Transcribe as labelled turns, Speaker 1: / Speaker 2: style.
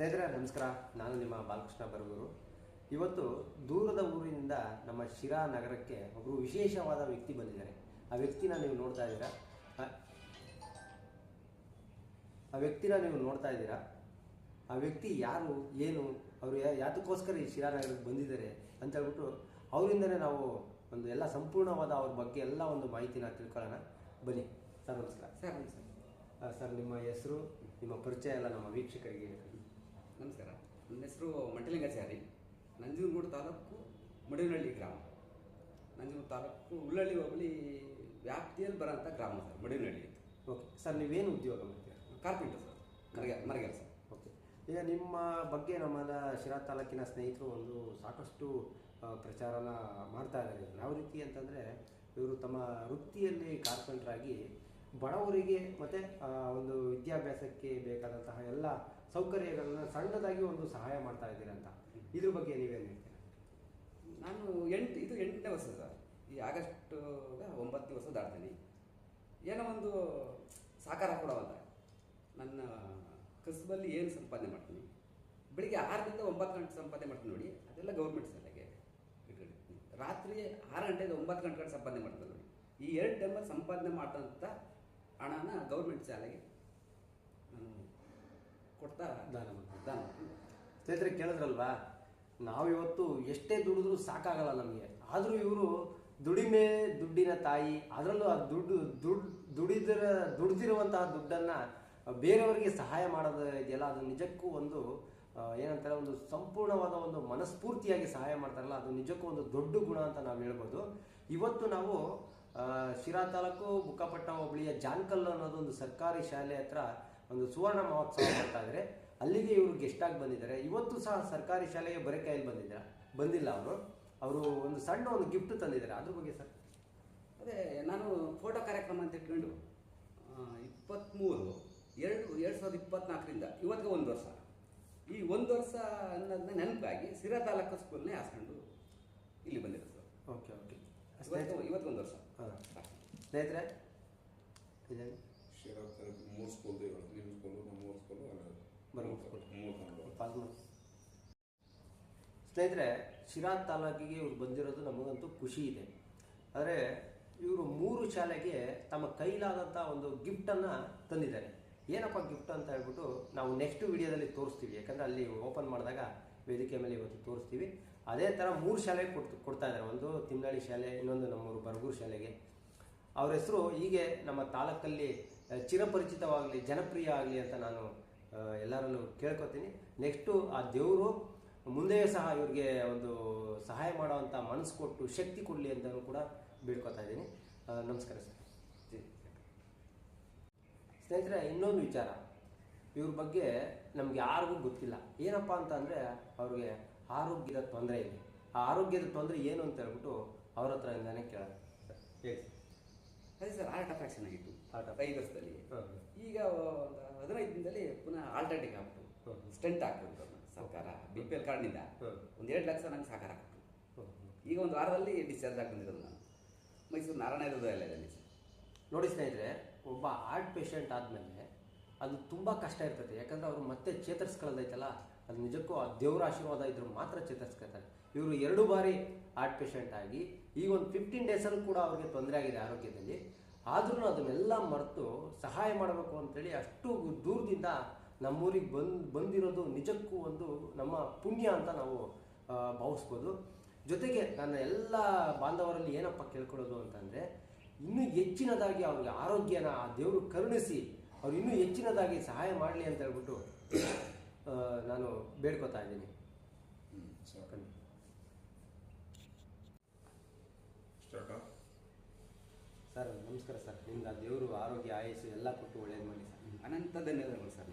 Speaker 1: ಸ್ನೇಹಿತರೆ ನಮಸ್ಕಾರ. ನಾನು ನಿಮ್ಮ ಬಾಲಕೃಷ್ಣ ಬರಗೂರು. ಇವತ್ತು ದೂರದ ಊರಿನಿಂದ ನಮ್ಮ ಶಿರಾ ನಗರಕ್ಕೆ ಒಬ್ಬರು ವಿಶೇಷವಾದ ವ್ಯಕ್ತಿ ಬಂದಿದ್ದಾರೆ. ಆ ವ್ಯಕ್ತಿನ ನೀವು ನೋಡ್ತಾ ಇದ್ದೀರಾ. ಆ ವ್ಯಕ್ತಿ ಯಾರು, ಏನು, ಅವರು ಯಾತಕ್ಕೋಸ್ಕರ ಈ ಶಿರಾ ನಗರಕ್ಕೆ ಬಂದಿದ್ದಾರೆ ಅಂತ ಹೇಳ್ಬಿಟ್ಟು ಅವರಿಂದನೇ ನಾವು ಒಂದು ಎಲ್ಲ ಸಂಪೂರ್ಣವಾದ ಅವ್ರ ಬಗ್ಗೆ ಎಲ್ಲ ಒಂದು ಮಾಹಿತಿನ ತಿಳ್ಕೊಳ್ಳೋಣ. ಬನ್ನಿ ಸರ್. ನಮಸ್ಕಾರ
Speaker 2: ಸರ್. ನಮಸ್ಕಾರ
Speaker 1: ಸರ್. ನಿಮ್ಮ ಹೆಸರು, ನಿಮ್ಮ ಪರಿಚಯ ಎಲ್ಲ ನಮ್ಮ ವೀಕ್ಷಕರಿಗೆ.
Speaker 2: ನಮಸ್ಕಾರ. ನನ್ನ ಹೆಸರು ಮಂಟಲಿಂಗಾಚಾರಿ. ನಂಜನಗೂಡು ತಾಲೂಕು ಮಡಿನಹಳ್ಳಿ ಗ್ರಾಮ. ನಂಜನಗೂಡು ತಾಲೂಕು ಉಳ್ಳಳ್ಳಿ ಹೋಬಳಿ ವ್ಯಾಪ್ತಿಯಲ್ಲಿ ಬರೋಂಥ ಗ್ರಾಮ ಸರ್, ಮಡಿನಹಳ್ಳಿ ಅಂತ.
Speaker 1: ಓಕೆ ಸರ್, ನೀವೇನು ಉದ್ಯೋಗ ಮಾಡ್ತೀರಾ?
Speaker 2: ಕಾರ್ಪೆಂಟರ್ ಸರ್, ಮರಗೆಲಸ.
Speaker 1: ಓಕೆ. ಈಗ ನಿಮ್ಮ ಬಗ್ಗೆ ನಮ್ಮದ ಶಿರಾ ತಾಲೂಕಿನ ಸ್ನೇಹಿತರು ಒಂದು ಸಾಕಷ್ಟು ಪ್ರಚಾರನ ಮಾಡ್ತಾ ಇದ್ದಾರೆ. ಯಾವ ರೀತಿ ಅಂತಂದರೆ, ಇವರು ತಮ್ಮ ವೃತ್ತಿಯಲ್ಲಿ ಕಾರ್ಪೆಂಟರ್ ಆಗಿ ಬಡವರಿಗೆ ಮತ್ತು ಒಂದು ವಿದ್ಯಾಭ್ಯಾಸಕ್ಕೆ ಬೇಕಾದಂತಹ ಎಲ್ಲ ಸೌಕರ್ಯಗಳನ್ನ ಸಣ್ಣದಾಗಿ ಒಂದು ಸಹಾಯ ಮಾಡ್ತಾ ಇದ್ದೀರಂತ. ಇದ್ರ ಬಗ್ಗೆ ನೀವೇನು ಹೇಳ್ತೀರಾ?
Speaker 2: ನಾನು ಇದು 8ನೇ ವರ್ಷ ಸರ್. ಈ ಆಗಸ್ಟ್ 9ನೇ ವರ್ಷ ದಾಟ್ತೀನಿ. ಏನೋ ಒಂದು ಸಹಕಾರ ಕೊಡೋವಂತ ನನ್ನ ಕಸಬಲ್ಲಿ ಏನು ಸಂಪಾದನೆ ಮಾಡ್ತೀನಿ, ಬೆಳಿಗ್ಗೆ 6ರಿಂದ 9 ಗಂಟೆ ಸಂಪಾದನೆ ಮಾಡ್ತೀನಿ ನೋಡಿ, ಅದೆಲ್ಲ ಗೌರ್ಮೆಂಟ್ ಶಾಲೆಗೆ ಇಟ್ಕೊಂಡಿರ್ತೀನಿ. ರಾತ್ರಿ 6 ಗಂಟೆಯಿಂದ 9 ಗಂಟೆ ಸಂಪಾದನೆ ಮಾಡ್ತೀನಿ ನೋಡಿ. ಈ 2 ಟೈಮಲ್ಲಿ ಸಂಪಾದನೆ ಮಾಡೋಂಥ ಹಣನ ಗೌರ್ಮೆಂಟ್ ಶಾಲೆಗೆ ನಾನು ಕೊಡ್ತಾ
Speaker 1: ದಾನ ಮಾಡ್ತೀನಿ.
Speaker 2: ದಾನ.
Speaker 1: ಸ್ನೇಹಿತರೆ ಕೇಳಿದ್ರಲ್ವಾ, ನಾವಿವತ್ತು ಎಷ್ಟೇ ದುಡಿದ್ರೂ ಸಾಕಾಗಲ್ಲ ನಮಗೆ. ಆದರೂ ಇವರು ದುಡ್ಡಿನ ತಾಯಿ, ಅದರಲ್ಲೂ ಆ ದುಡಿದಿರುವಂತಹ ದುಡ್ಡನ್ನು ಬೇರೆಯವರಿಗೆ ಸಹಾಯ ಮಾಡೋದು ಇದೆಯಲ್ಲ, ಅದು ನಿಜಕ್ಕೂ ಒಂದು ಏನಂತಾರೆ, ಒಂದು ಸಂಪೂರ್ಣವಾದ ಒಂದು ಮನಸ್ಫೂರ್ತಿಯಾಗಿ ಸಹಾಯ ಮಾಡ್ತಾರಲ್ಲ, ಅದು ನಿಜಕ್ಕೂ ಒಂದು ದೊಡ್ಡ ಗುಣ ಅಂತ ನಾವು ಹೇಳ್ಬೋದು. ಇವತ್ತು ನಾವು ಶಿರಾ ತಾಲೂಕು ಬುಕ್ಕಾಪಟ್ಟ ಹೋಬಳಿಯ ಜಾನ್ಕಲ್ ಅನ್ನೋದು ಒಂದು ಸರ್ಕಾರಿ ಶಾಲೆ ಹತ್ರ ಒಂದು ಸುವರ್ಣ ಮಹೋತ್ಸವ ಮಾಡ್ತಾ ಇದ್ದಾರೆ. ಅಲ್ಲಿಗೆ ಇವರು ಗೆಸ್ಟಾಗಿ ಬಂದಿದ್ದಾರೆ. ಇವತ್ತು ಸಹ ಸರ್ಕಾರಿ ಶಾಲೆಗೆ ಬರೀ ಕೈಯಲ್ಲಿ ಬಂದಿಲ್ಲ. ಅವರು ಒಂದು ಸಣ್ಣ ಒಂದು ಗಿಫ್ಟ್ ತಂದಿದ್ದಾರೆ. ಅದ್ರ ಬಗ್ಗೆ ಸರ್?
Speaker 2: ಅದೇ ನಾನು ಫೋಟೋ ಕಾರ್ಯಕ್ರಮ ಅಂತ ಇಟ್ಕೊಂಡು 23/2/2024ರಿಂದ ಇವತ್ತಿಗೆ 1 ವರ್ಷ. ಈ 1 ವರ್ಷ ಅನ್ನೋದನ್ನ ನೆನಪಾಗಿ ಶಿರಾ ತಾಲೂಕು ಸ್ಕೂಲ್ನೇ ಹಾಸ್ಕೊಂಡು ಇಲ್ಲಿ ಬಂದಿರೋ ಸರ್.
Speaker 1: Okay okay.
Speaker 2: ಇವತ್ತು 1 ವರ್ಷ.
Speaker 1: ಸ್ನೇಹಿತರೆ,
Speaker 3: ಶಿರಾ ತಾಲೂಕು 3 ಸ್ಕೂಲ್, ನಿಮ್ಮ ಸ್ಕೂಲು, ನಮ್ಮ ಸ್ಕೂಲು,
Speaker 1: ಸ್ನೇಹಿತರೆ, ಶಿರಾ ತಾಲೂಕಿಗೆ ಇವ್ರು ಬಂದಿರೋದು ನಮಗಂತೂ ಖುಷಿ ಇದೆ. ಆದರೆ ಇವರು 3 ಶಾಲೆಗೆ ತಮ್ಮ ಕೈಲಾದಂಥ ಒಂದು ಗಿಫ್ಟನ್ನು ತಂದಿದ್ದಾರೆ. ಏನಪ್ಪ ಗಿಫ್ಟ್ ಅಂತ ಹೇಳ್ಬಿಟ್ಟು ನಾವು ನೆಕ್ಸ್ಟ್ ವಿಡಿಯೋದಲ್ಲಿ ತೋರಿಸ್ತೀವಿ. ಯಾಕಂದರೆ ಅಲ್ಲಿ ಓಪನ್ ಮಾಡಿದಾಗ ವೇದಿಕೆ ಮೇಲೆ ಇವತ್ತು ತೋರಿಸ್ತೀವಿ. ಅದೇ ಥರ 3 ಶಾಲೆಗೆ ಕೊಡ್ತಾ ಇದ್ದಾರೆ. ಒಂದು ತಿಮ್ನಳ್ಳಿ ಶಾಲೆ, ಇನ್ನೊಂದು ನಮ್ಮೂರು ಬರಗೂರು ಶಾಲೆಗೆ. ಅವ್ರ ಹೆಸರು ಹೀಗೆ ನಮ್ಮ ತಾಲೂಕಲ್ಲಿ ಚಿರಪರಿಚಿತವಾಗಲಿ, ಜನಪ್ರಿಯ ಆಗಲಿ ಅಂತ ನಾನು ಎಲ್ಲರಲ್ಲೂ ಕೇಳ್ಕೊತೀನಿ. ನೆಕ್ಸ್ಟು ಆ ದೇವರು ಮುಂದೆಯೂ ಸಹ ಇವ್ರಿಗೆ ಒಂದು ಸಹಾಯ ಮಾಡೋವಂಥ ಮನಸ್ಸು ಕೊಟ್ಟು ಶಕ್ತಿ ಕೊಡಲಿ ಅಂತಲೂ ಕೂಡ ಬೇಡ್ಕೊತಾ ಇದ್ದೀನಿ. ನಮಸ್ಕಾರ ಸರ್. ಸ್ನೇಹಿತರೆ, ಇನ್ನೊಂದು ವಿಚಾರ, ಇವ್ರ ಬಗ್ಗೆ ನಮ್ಗೆ ಯಾರಿಗೂ ಗೊತ್ತಿಲ್ಲ. ಏನಪ್ಪ ಅಂತ ಅಂದರೆ, ಅವ್ರಿಗೆ ಆರೋಗ್ಯದ ತೊಂದರೆ ಇದೆ. ಆ ಆರೋಗ್ಯದ ತೊಂದರೆ ಏನು ಅಂತ ಹೇಳ್ಬಿಟ್ಟು ಅವ್ರ ಹತ್ರದಿಂದಾನೇ ಕೇಳೋಣ. ಹೇಳಿ.
Speaker 2: ಅದೇ ಸರ್, ಹಾರ್ಟ್ ಅಟ್ಯಾಕ್ಷನ್ ಆಗಿತ್ತು 5 ವರ್ಷದಲ್ಲಿ. ಈಗ 15 ದಿನದಲ್ಲಿ ಪುನಃ ಆಲ್ಟರ್ನೇಟಿವ್ ಆಗ್ಬಿಟ್ಟು ಸ್ಟೆಂಟ್ ಹಾಕ್ಬೇಕು ಸರ್ಕಾರ. BPL ಕಾರ್ಡ್ನಿಂದ ಒಂದು 2 ಲಕ್ಷ ನಂಗೆ ಸಹಕಾರ ಹಾಕ್ಬಿಟ್ಟು ಈಗ 1 ವಾರದಲ್ಲಿ ಡಿಸ್ಚಾರ್ಜ್ ಆಗಿ ಬಂದಿರೋದು ನಾನು ಮೈಸೂರು ನಾರಾಯಣ ಹೃದಯಾಲಯದಲ್ಲಿ.
Speaker 1: ನೋಡಿ ಸ್ನೇಹಿತರೆ, ಒಬ್ಬ ಹಾರ್ಟ್ ಪೇಷಂಟ್ ಆದಮೇಲೆ ಅದು ತುಂಬ ಕಷ್ಟ ಇರ್ತದೆ. ಯಾಕಂದರೆ ಅವರು ಮತ್ತೆ ಚೇತರಿಸ್ಕೊಳ್ಳೋದೈತಲ್ಲ, ಅದು ನಿಜಕ್ಕೂ ಆ ದೇವರ ಆಶೀರ್ವಾದ ಇದ್ರೂ ಮಾತ್ರ ಚೇತರಿಸ್ಕೊತಾರೆ. ಇವರು 2 ಬಾರಿ ಹಾರ್ಟ್ ಪೇಷಂಟ್ ಆಗಿ ಈಗ ಒಂದು 15 ಡೇಸಲ್ಲೂ ಕೂಡ ಅವ್ರಿಗೆ ತೊಂದರೆ ಆಗಿದೆ ಆರೋಗ್ಯದಲ್ಲಿ. ಆದ್ರೂ ಅದನ್ನೆಲ್ಲ ಮರೆತು ಸಹಾಯ ಮಾಡಬೇಕು ಅಂತೇಳಿ ಅಷ್ಟು ದೂರದಿಂದ ನಮ್ಮೂರಿಗೆ ಬಂದಿರೋದು ನಿಜಕ್ಕೂ ಒಂದು ನಮ್ಮ ಪುಣ್ಯ ಅಂತ ನಾವು ಭಾವಿಸ್ಬೋದು. ಜೊತೆಗೆ ನನ್ನ ಎಲ್ಲ ಬಾಂಧವರಲ್ಲಿ ಏನಪ್ಪ ಕೇಳ್ಕೊಳ್ಳೋದು ಅಂತಂದರೆ, ಇನ್ನೂ ಹೆಚ್ಚಿನದಾಗಿ ಅವ್ರಿಗೆ ಆರೋಗ್ಯನ ಆ ದೇವರು ಕರುಣಿಸಿ ಅವ್ರು ಇನ್ನೂ ಹೆಚ್ಚಿನದಾಗಿ ಸಹಾಯ ಮಾಡಲಿ ಅಂತ ಹೇಳ್ಬಿಟ್ಟು ನಾನು ಬೇಡ್ಕೊತಾ ಇದ್ದೀನಿ. ಸರ್ ನಮಸ್ಕಾರ ಸರ್. ನಿಮ್ಗೆ ಆ ದೇವರು ಆರೋಗ್ಯ, ಆಯಸ್ಸು ಎಲ್ಲ ಕೊಟ್ಟು ಒಳ್ಳೇದು ಮಾಡಿ ಸರ್.
Speaker 2: ಅನಂತ ಧನ್ಯವಾದಗಳು ಸರ್.